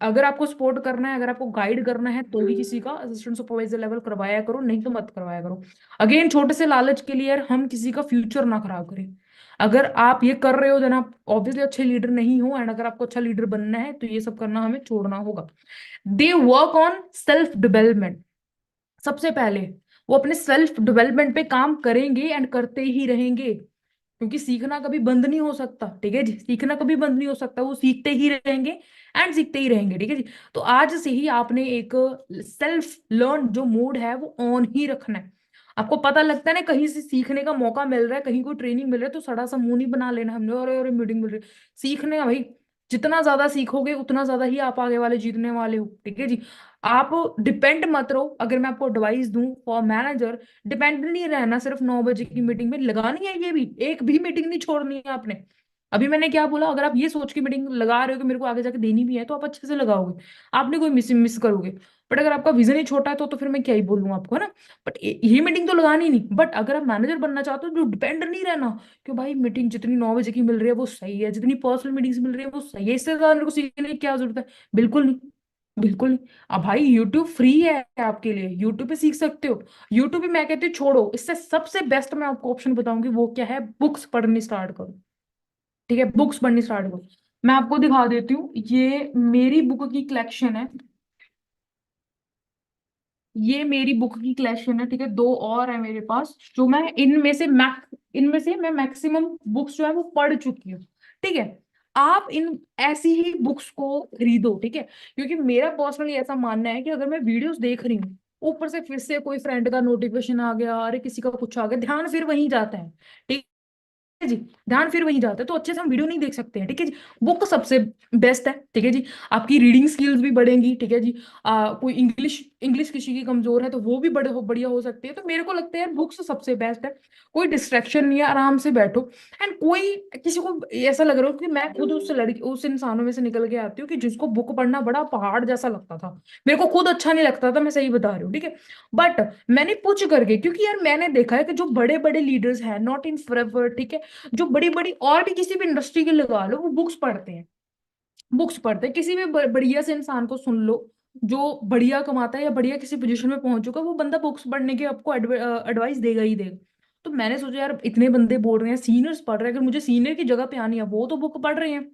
अगर आपको सपोर्ट करना है, अगर आपको गाइड करना है, तो ही किसी का असिस्टेंट सुपरवाइजर लेवल करवाया करो, नहीं तो मत करवाया करो। अगेन छोटे से लालच के लिए यार हम किसी का फ्यूचर ना खराब करें। अगर आप ये कर रहे हो देन आप ऑब्वियसली अच्छे लीडर नहीं हो एंड अगर आपको अच्छा लीडर बनना है तो ये सब करना हमें छोड़ना होगा। They work on self development. सबसे पहले वो अपने सेल्फ डेवलपमेंट पे काम करेंगे एंड करते ही रहेंगे, क्योंकि सीखना कभी बंद नहीं हो सकता, ठीक है जी। सीखना कभी बंद नहीं हो सकता, वो सीखते ही रहेंगे एंड सीखते ही रहेंगे, ठीक है जी। तो आज से ही आपने एक सेल्फ लर्न जो मोड है वो ऑन ही रखना है। आपको पता लगता है ना कहीं से सीखने का मौका मिल रहा है, कहीं कोई ट्रेनिंग मिल रहा है, तो सड़ा सा मुंह नहीं बना लेना हमने, और मीटिंग मिल रही है। सीखने का भाई, जितना ज्यादा सीखोगे उतना ज्यादा ही आप आगे वाले जीतने वाले हो, ठीक है जी। आप डिपेंड मत रहो। अगर मैं आपको एडवाइस दूं फॉर मैनेजर, डिपेंड नहीं रहना सिर्फ 9 बजे की मीटिंग में, लगानी है ये भी, एक भी मीटिंग नहीं छोड़नी है आपने। अभी मैंने क्या बोला, अगर आप ये सोच के मीटिंग लगा रहे हो कि मेरे को आगे जाके देनी भी है, तो आप अच्छे से लगाओगे, आपने कोई मिस मिस करोगे। बट अगर आपका विजन ही छोटा है तो फिर मैं क्या ही बोलूँ आपको, है ना। बट ये मीटिंग तो लगानी नहीं। बट अगर आप मैनेजर बनना चाहते हो, जो डिपेंड नहीं रहना कि भाई मीटिंग जितनी 9 बजे की मिल रही है वो सही है, जितनी पर्सनल मीटिंग्स मिल रही है वो सही है, इससे ज्यादा मेरे को सीखने की क्या जरूरत है। बिल्कुल नहीं, बिल्कुल नहीं। अब भाई यूट्यूब फ्री है आपके लिए, यूट्यूब पे सीख सकते हो। यूट्यूब पे मैं कहती हूँ छोड़ो, इससे सबसे बेस्ट मैं आपको ऑप्शन बताऊंगी, वो क्या है, बुक्स पढ़नी स्टार्ट करो, ठीक है। बुक्स पढ़नी स्टार्ट करो। मैं आपको दिखा देती हूँ, ये मेरी बुक की कलेक्शन है, ये मेरी बुक की कलेक्शन है, ठीक है। दो और है मेरे पास जो मैं इनमें से मैं मैक्सिमम बुक्स जो है वो पढ़ चुकी हूँ, ठीक है। आप इन ऐसी ही बुक्स को खरीदो, ठीक है, क्योंकि मेरा पर्सनली ऐसा मानना है कि अगर मैं वीडियोस देख रही हूँ, ऊपर से फिर से कोई फ्रेंड का नोटिफिकेशन आ गया, अरे किसी का कुछ आ गया, ध्यान फिर वहीं जाता है, ठीक जी, ध्यान फिर वहीं जाता है, तो अच्छे से हम वीडियो नहीं देख सकते हैं, ठीक है जी। बुक सबसे बेस्ट है, ठीक है जी। आपकी रीडिंग स्किल्स भी बढ़ेंगी, ठीक है जी। कोई इंग्लिश इंग्लिश किसी की कमजोर है तो वो भी बढ़िया हो सकती है। तो मेरे को लगता है बुक्स सबसे बेस्ट है। कोई डिस्ट्रैक्शन नहीं है, आराम से बैठो। एंड कोई किसी को ऐसा लग रहा हो कि मैं खुद उस लड़की उस इंसानों में से निकल के आती हूँ कि जिसको बुक पढ़ना बड़ा पहाड़ जैसा लगता था। मेरे को खुद अच्छा नहीं लगता था, मैं सही बता रही हूँ, ठीक है। बट मैंने पूछ करके, क्योंकि यार मैंने देखा है कि जो बड़े बड़े लीडर्स हैं, नॉट इन फॉरएवर, ठीक है, जो बड़ी बड़ी और भी किसी भी इंडस्ट्री के लगा लो, वो बुक्स पढ़ते हैं। बुक्स पढ़ते हैं, किसी भी बढ़िया से इंसान को सुन लो जो बढ़िया कमाता है या बढ़िया किसी पोजीशन में पहुंच चुका है, वो बंदा बुक्स पढ़ने के आपको एडवाइस देगा ही देगा। तो मैंने सोचा यार इतने बंदे बोल रहे हैं, सीनियर्स पढ़ रहे हैं, अगर मुझे सीनियर की जगह पे आनी है, वो तो बुक पढ़ रहे हैं,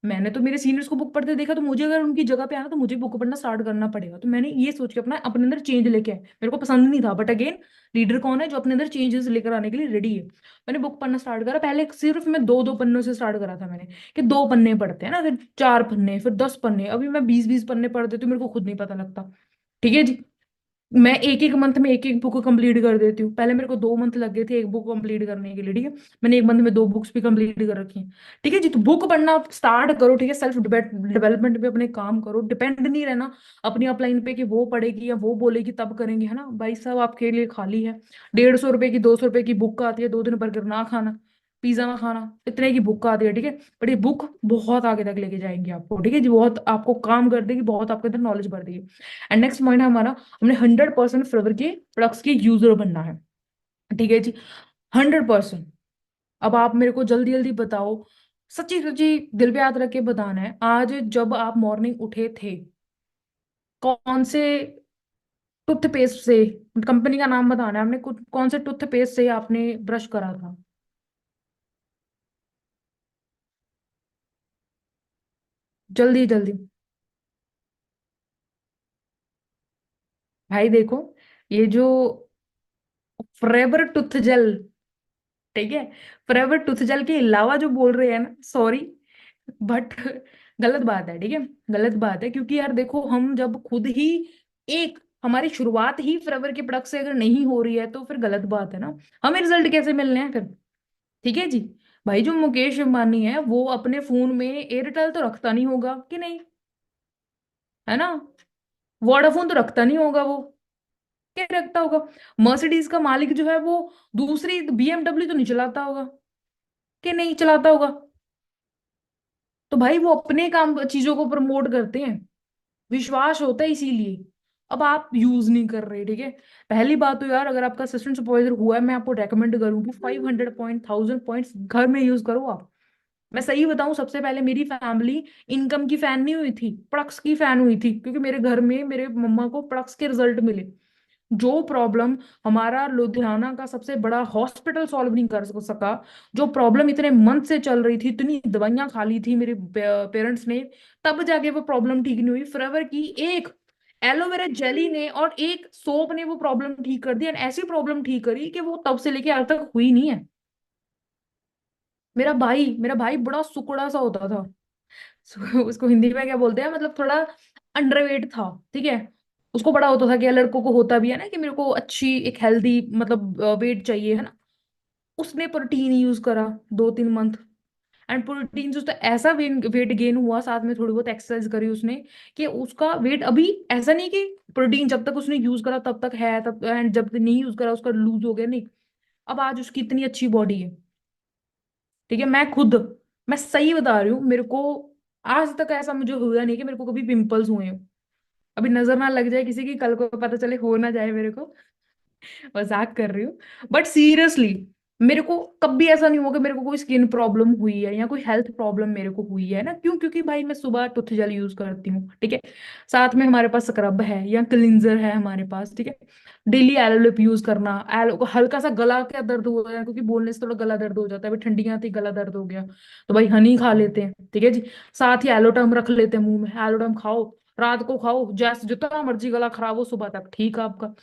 मैंने तो मेरे सीनियर्स को बुक पढ़ते देखा, तो मुझे अगर उनकी जगह पे आना तो मुझे बुक पढ़ना स्टार्ट करना पड़ेगा। तो मैंने ये सोच के अपना अपने अंदर चेंज लेके आया। मेरे को पसंद नहीं था, बट अगेन लीडर कौन है जो अपने अंदर चेंजेस लेकर आने के लिए रेडी है। मैंने बुक पढ़ना स्टार्ट करा, पहले सिर्फ मैं दो दो पन्नों से स्टार्ट करा था मैंने, कि दो पन्ने पढ़ते हैं ना, फिर चार पन्ने, फिर 10 पन्ने, अभी मैं 20 20 पन्ने पढ़ देती हूँ, मेरे को खुद नहीं पता लगता, ठीक है जी। मैं एक एक मंथ में एक एक बुक कंप्लीट कर देती हूँ। पहले मेरे को 2 मंथ लग गए थे एक बुक कंप्लीट करने के लिए, ठीक है। मैंने एक मंथ में 2 बुक्स भी कंप्लीट कर रखी हैं, ठीक है जी। तो बुक पढ़ना स्टार्ट करो, ठीक है। सेल्फ डेवलपमेंट पे अपने काम करो, डिपेंड नहीं रहना अपनी अपलाइन पे कि वो पढ़ेगी या वो बोलेगी तब करेंगे, है ना भाई साहब, आपके लिए खाली है। 150 रुपए की 200 रुपए की बुक आती है, 2 दिन बर्गर ना खाना, पिज्जा ना खाना, इतने की बुक आती है, ठीक है। बट ये बुक बहुत आगे तक लेके जाएंगे आपको, ठीक है जी, बहुत आपको काम कर देगी, बहुत आपके अंदर नॉलेज बढ़ देगी। एंड नेक्स्ट पॉइंट है हमारा, हमने 100% फ्लेवर के प्रोडक्ट्स के यूजर बनना है, ठीक है जी। 100%। अब आप मेरे को जल्दी जल्दी बताओ, सच्ची सच्ची दिल पे हाथ रख के बताना है, आज जब आप मॉर्निंग उठे थे, कौन से टूथपेस्ट से, कंपनी का नाम बताना है, आपने कौन से टूथपेस्ट से आपने ब्रश करा था? जल्दी जल्दी। भाई देखो, ये जो फ्रेवर टूथ जेल, ठीक है, फॉरएवर टूथ जेल के अलावा जो बोल रहे हैं ना, सॉरी, बट गलत बात है, ठीक है। गलत बात है, क्योंकि यार देखो, हम जब खुद ही एक हमारी शुरुआत ही फॉरएवर के प्रोडक्ट से अगर नहीं हो रही है तो फिर गलत बात है ना। हमें रिजल्ट कैसे मिलने हैं फिर, ठीक है जी। भाई जो मुकेश अंबानी है वो अपने फोन में एयरटेल तो रखता नहीं होगा कि नहीं, है ना। वोडाफोन तो रखता नहीं होगा वो, क्या रखता होगा। मर्सिडीज का मालिक जो है वो दूसरी बीएमडब्ल्यू तो नहीं चलाता होगा, कि नहीं चलाता होगा। तो भाई वो अपने काम चीजों को प्रमोट करते हैं, विश्वास होता है इसीलिए। अब आप यूज नहीं कर रहे, ठीक है। पहली बात तो यार, अगर आपका असिस्टेंट सुपरवाइजर हुआ है, मैं आपको रेकमेंड करूंगी 500 पॉइंट 1000 पॉइंट्स घर में यूज करो आप। मैं सही बताऊं, सबसे पहले मेरी फैमिली इनकम की फैन नहीं हुई थी, प्रोडक्ट्स की फैन हुई थी, क्योंकि मेरे घर में मेरे मम्मा को प्रोडक्ट्स के रिजल्ट मिले। जो प्रॉब्लम हमारा लुधियाना का सबसे बड़ा हॉस्पिटल सॉल्व नहीं कर सका, जो प्रॉब्लम इतने मंथ से चल रही थी, इतनी दवाइयां खा ली थी मेरे पेरेंट्स ने, तब जाके वो प्रॉब्लम ठीक नहीं हुई, फॉरएवर की एक एलोवेरा जेली ने और एक सोप ने वो प्रॉब्लम ठीक कर दी, एंड ऐसी प्रॉब्लम ठीक करी कि वो तब से लेके आज तक हुई नहीं है। मेरा भाई बड़ा सुकड़ा सा होता था। उसको हिंदी में क्या बोलते हैं, मतलब थोड़ा अंडरवेट था, ठीक है। उसको बड़ा होता था कि यार लड़कों को होता भी है ना कि मेरे को अच्छी एक हेल्दी मतलब वेट चाहिए, है ना। उसने प्रोटीन यूज करा 2 3 मंथ, एंड प्रोटीन से उसका ऐसा वेट गेन हुआ, साथ में थोड़ी बहुत एक्सरसाइज करी उसने, कि उसका वेट अभी ऐसा नहीं कि प्रोटीन जब तक उसने यूज करा तब तक है, तब एंड जब तक नहीं यूज करा उसका लूज हो गया, नहीं। अब आज उसकी इतनी अच्छी बॉडी है, ठीक है। मैं सही बता रही हूँ, मेरे को आज तक ऐसा मुझे हुआ नहीं कि मेरे को कभी पिंपल्स हुए हैं। अभी नजर ना लग जाए किसी की, कल को पता चले हो ना जाए मेरे को, मजाक कर रही हूँ। बट सीरियसली, मेरे को कभी ऐसा नहीं हुआ कि मेरे को कोई स्किन प्रॉब्लम हुई है या कोई हेल्थ प्रॉब्लम मेरे को हुई है ना। क्यों? क्योंकि भाई मैं सुबह टूथ जेल यूज करती हूँ, ठीक है। साथ में हमारे पास स्क्रब है या क्लिंजर है हमारे पास, ठीक है। डेली एलो लिप यूज करना, एलो हल्का सा गला का दर्द हो रहा है, क्योंकि बोलने से थोड़ा गला दर्द हो जाता है, अभी ठंडियां थी गला दर्द हो गया, तो भाई हनी खा लेते हैं, ठीक है जी। साथ ही एलोटर्म रख लेते हैं मुंह में, एलोटर्म खाओ, रात को खाओ, जैसे जितना मर्जी गला खराब हो सुबह तक ठीक है आपका,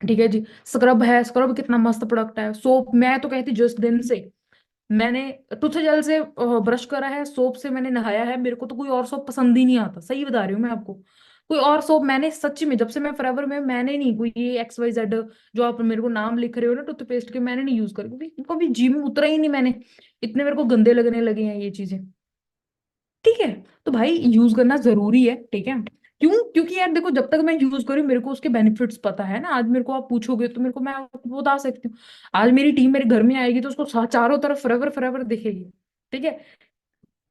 ठीक है जी। स्क्रब है, स्क्रब कितना मस्त प्रोडक्ट है। सोप मैं तो कहती जिस दिन से मैंने टूथ जेल से ब्रश करा है, सोप से मैंने नहाया है, मेरे को तो कोई और सोप पसंद ही नहीं आता, सही बता रही हूँ मैं आपको। कोई और सोप मैंने सच में, जब से मैं फॉरएवर में, मैंने नहीं कोई ये XYZ जो आप मेरे को नाम लिख रहे हो ना टूथपेस्ट के, मैंने नहीं यूज करी, क्योंकि कभी जिम उतरा ही नहीं मैंने, इतने मेरे को गंदे लगने लगे हैं ये चीजें। ठीक है, तो भाई यूज करना जरूरी है, ठीक है। क्यों? क्योंकि यार देखो, जब तक मैं यूज करूँ मेरे को उसके बेनिफिट्स पता है ना। आज मेरे को आप पूछोगे तो मेरे को, मैं आपको बता सकती हूँ। आज मेरी टीम मेरे घर में आएगी तो उसको चारों तरफ फॉरएवर फॉरएवर दिखेगी, ठीक है,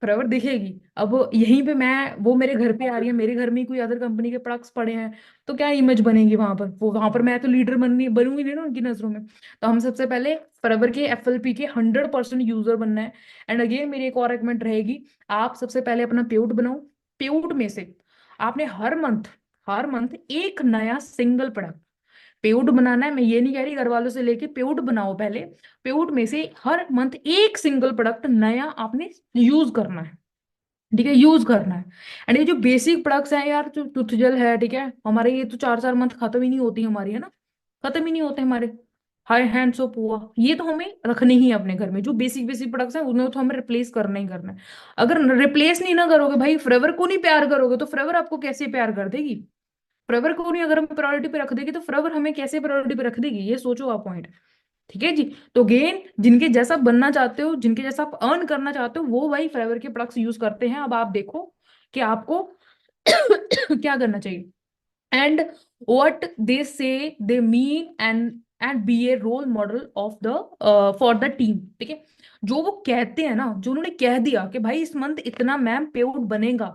फॉरएवर दिखेगी। अब यहीं पे मैं, वो मेरे घर पे आ रही है, मेरे घर में ही कोई अदर कंपनी के प्रोडक्ट्स पड़े हैं, तो क्या इमेज बनेगी वहां पर? वो वहां पर मैं तो लीडर बनूंगी नहीं ना उनकी नजरों में। तो हम सबसे पहले फॉरएवर के FLP के 100% यूजर बनना है। एंड अगेन मेरी एक और रिकमेंड रहेगी, आप सबसे पहले अपना पेउट बनाओ। पेउट में से आपने हर मंथ एक नया सिंगल प्रोडक्ट पेउट बनाना है। मैं ये नहीं कह रही घर वालों से लेके, पेउट बनाओ पहले। पेउट में से हर मंथ एक सिंगल प्रोडक्ट नया आपने यूज करना है, ठीक है, यूज करना है। एंड ये जो बेसिक प्रोडक्ट्स हैं यार, जो टूथ जेल है, ठीक है, हमारे ये तो 4-4 मंथ खत्म ही नहीं होती हमारी, है ना, खत्म ही नहीं होते हमारे। हाई हैंड सोप हुआ, ये तो हमें रखने ही है अपने घर में। जो बेसिक बेसिक प्रोडक्ट्स हैं उन्हें तो हमें रिप्लेस करना ही करना है। अगर रिप्लेस नहीं ना करोगे भाई, फ्रेवर को नहीं प्यार करोगे, तो फ्रेवर आपको कैसे प्यार कर देगी? फ्रेवर को नहीं अगर हम प्रायोरिटी पे रख देगी, तो फ्रेवर हमें कैसे प्रायोरिटी पे रख देगी? ये सोचो आप पॉइंट। ठीक है जी। तो गेन, जिनके जैसा बनना चाहते हो, जिनके जैसा आप अर्न करना चाहते हो, वो भाई फाइवर के प्रोडक्ट्स यूज करते हैं। अब आप देखो कि आपको क्या करना चाहिए। And what they say they mean and be a role model of the for the team, ठीक है। जो वो कहते हैं ना, जो उन्होंने कह दिया कि भाई इस मंथ इतना मैम पेआउट बनेगा,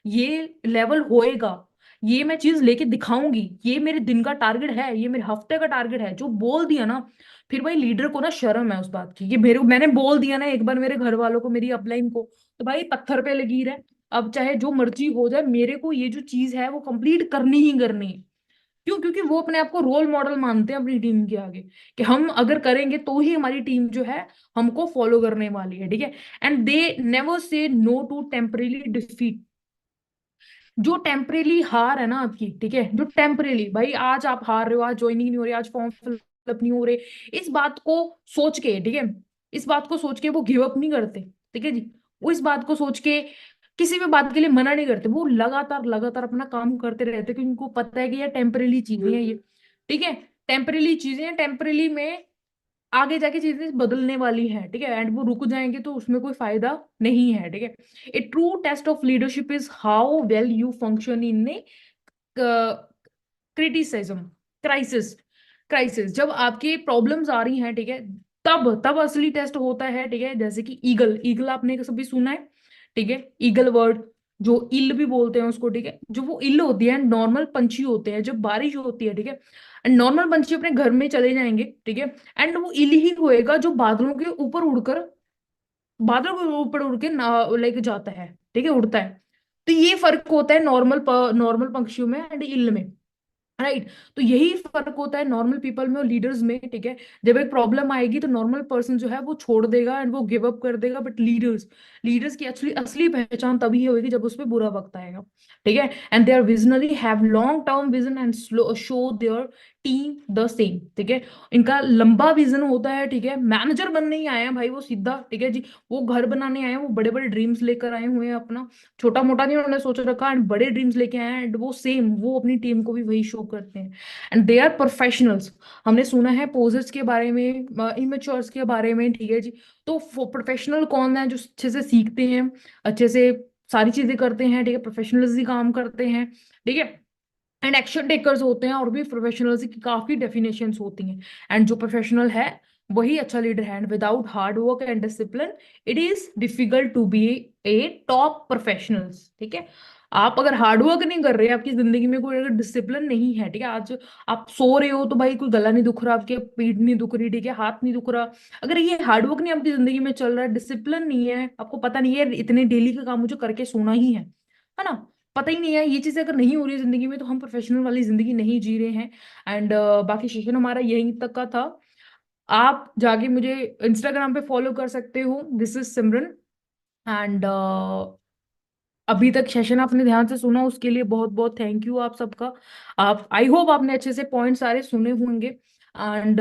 ये लेवल होएगा, ये मैं चीज लेके दिखाऊंगी, ये मेरे दिन का टारगेट है, ये मेरे हफ्ते का टारगेट है, जो बोल दिया ना, फिर भाई लीडर को ना शर्म है उस बात की, ये मैंने बोल दिया ना एक बार मेरे घर वालों को, मेरी अपलाइन को, तो भाई पत्थर पे लकीर है। अब चाहे जो मर्जी हो जाए, मेरे को ये जो चीज है वो कंप्लीट करनी ही करनी है। क्यों? क्योंकि वो अपने आप को रोल मॉडल मानते हैं अपनी टीम के आगे, कि हम अगर करेंगे तो ही हमारी टीम जो है हमको फॉलो करने वाली है, ठीक है। And they never say no to temporary defeat. जो टेम्परेली हार है ना आपकी, ठीक है, जो टेम्परेली, भाई आज आप हार रहे हो, आज ज्वाइनिंग नहीं हो रही, आज फॉर्म फिलअप नहीं हो रहे, इस बात को सोच के, ठीक है, इस बात को सोच के वो गिव अप नहीं करते, ठीक है जी। वो इस बात को सोच के किसी भी बात के लिए मना नहीं करते, वो लगातार लगातार अपना काम करते रहते, क्योंकि उनको पता है कि ये टेम्परेली चीजें हैं ये, ठीक है, टेम्परेली चीजें हैं, टेम्परेली में आगे जाके चीजें बदलने वाली है, ठीक है। एंड वो रुक जाएंगे तो उसमें कोई फायदा नहीं है, ठीक है। A true test of leadership is how well you function in a criticism, crisis, crisis, जब आपके प्रॉब्लम्स आ रही हैं, ठीक है, तब तब असली टेस्ट होता है, ठीक है। जैसे कि ईगल, ईगल आपने कभी सुना है? ठीक है, ईगल वर्ड, जो इल भी बोलते हैं उसको, ठीक है, जो वो इल होती है, नॉर्मल पंछी होते हैं, जब बारिश होती है, ठीक है, एंड नॉर्मल पंछी अपने घर में चले जाएंगे, ठीक है, एंड वो इल ही होएगा जो बादलों के ऊपर उड़कर, बादलों के ऊपर उड़ के लाइक जाता है, ठीक है, उड़ता है। तो ये फर्क होता है नॉर्मल नॉर्मल पक्षियों में एंड इल में, राइट। तो यही फर्क होता है नॉर्मल पीपल में और लीडर्स में, ठीक है। जब एक प्रॉब्लम आएगी तो नॉर्मल पर्सन जो है वो छोड़ देगा एंड वो गिव अप कर देगा, बट लीडर्स, लीडर्स की असली असली पहचान तभी होगी जब उस पर बुरा वक्त आएगा, ठीक है। And they are visionary, have long term vision and show their team the same, ठीक है। इनका लंबा विजन होता है, ठीक है। मैनेजर बनने ही आए हैं भाई वो सीधा, ठीक है जी। वो घर बनाने आए हैं, वो बड़े बड़े ड्रीम्स लेकर आए हुए हैं अपना, छोटा मोटा नहीं उन्होंने सोच रखा, एंड बड़े ड्रीम्स लेके आए हैं, एंड वो सेम वो अपनी टीम को भी वही शो करते हैं। And they are professionals. हमने सुना है पोजर्स के बारे में, इमेच्योर्स के बारे में, ठीक है जी। तो प्रोफेशनल कौन है? जो अच्छे से सीखते हैं, अच्छे से सारी चीजें करते हैं, ठीक है, प्रोफेशनल्स काम करते हैं, ठीक है। एंड एक्शन टेकर्स होते हैं, और भी प्रोफेशनल्स की काफी डेफिनेशंस होती हैं। एंड जो प्रोफेशनल है वही अच्छा लीडर है। And without hard work and discipline it is difficult to be a top professionals, ठीक है। आप अगर हार्ड वर्क नहीं कर रहे, आपकी जिंदगी में कोई अगर डिसिप्लिन नहीं है, ठीक है, आज आप सो रहे हो तो भाई कोई गला नहीं दुख रहा, आपकी पीठ नहीं दुख रही, ठीक है, हाथ नहीं दुख रहा, अगर ये हार्ड वर्क नहीं आपकी जिंदगी में चल रहा है, डिसिप्लिन नहीं है, आपको पता नहीं है इतने डेली का काम मुझे करके सोना ही है ना, पता ही नहीं है, ये चीजें अगर नहीं हो रही है जिंदगी में, तो हम प्रोफेशनल वाली जिंदगी नहीं जी रहे हैं। एंड बाकी सेशन हमारा यहीं तक का था। आप जाके मुझे इंस्टाग्राम पे फॉलो कर सकते हो, दिस इज सिमरन। एंड अभी तक सेशन आपने ध्यान से सुना उसके लिए बहुत बहुत थैंक यू आप सबका। आप, आई होप आपने अच्छे से पॉइंट सारे सुने होंगे, and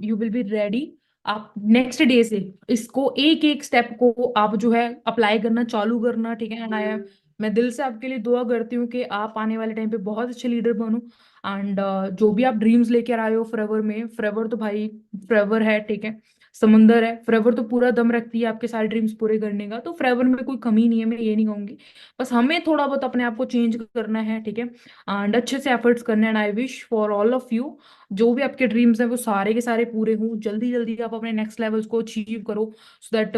you will be ready. आप नेक्स्ट डे से इसको एक एक स्टेप को आप जो है अप्लाई करना चालू करना, ठीक है। एंड आई एम मैं दिल से आपके लिए दुआ करती हूँ कि आप आने वाले टाइम पे बहुत अच्छे लीडर बनो। एंड जो भी आप ड्रीम्स लेकर आए हो फ्रेवर में, फ्रेवर तो भाई फ्रेवर है, ठीक है, समंदर है, फ्रेवर तो पूरा दम रखती है आपके सारे ड्रीम्स पूरे करने का, तो फ्रेवर में कोई कमी नहीं है, मैं ये नहीं कहूंगी। बस हमें थोड़ा बहुत अपने आप को चेंज करना है, ठीक है, एंड अच्छे से एफर्ट्स करने हैं। And I wish for all of you जो भी आपके ड्रीम्स हैं वो सारे के सारे पूरे हों, जल्दी जल्दी आप अपने नेक्स्ट लेवल्स को अचीव करो, सो दैट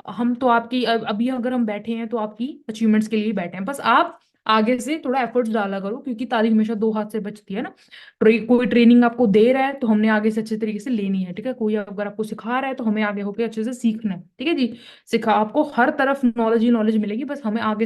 हम तो आपकी अभी अगर हम बैठे हैं तो आपकी अचीवमेंट्स के लिए ही बैठे हैं, बस आप आगे से थोड़ा एफर्ट्स डाला करो, क्योंकि ताली हमेशा दो हाथ से बचती है ना। कोई ट्रेनिंग आपको दे रहा है तो हमने आगे से अच्छे तरीके से लेनी है, ठीक है, कोई अगर आपको सिखा रहा है तो हमें आगे होकर अच्छे से सीखना है, ठीक है जी। सिखा आपको हर तरफ नॉलेज ही नॉलेज मिलेगी, बस हमें आगे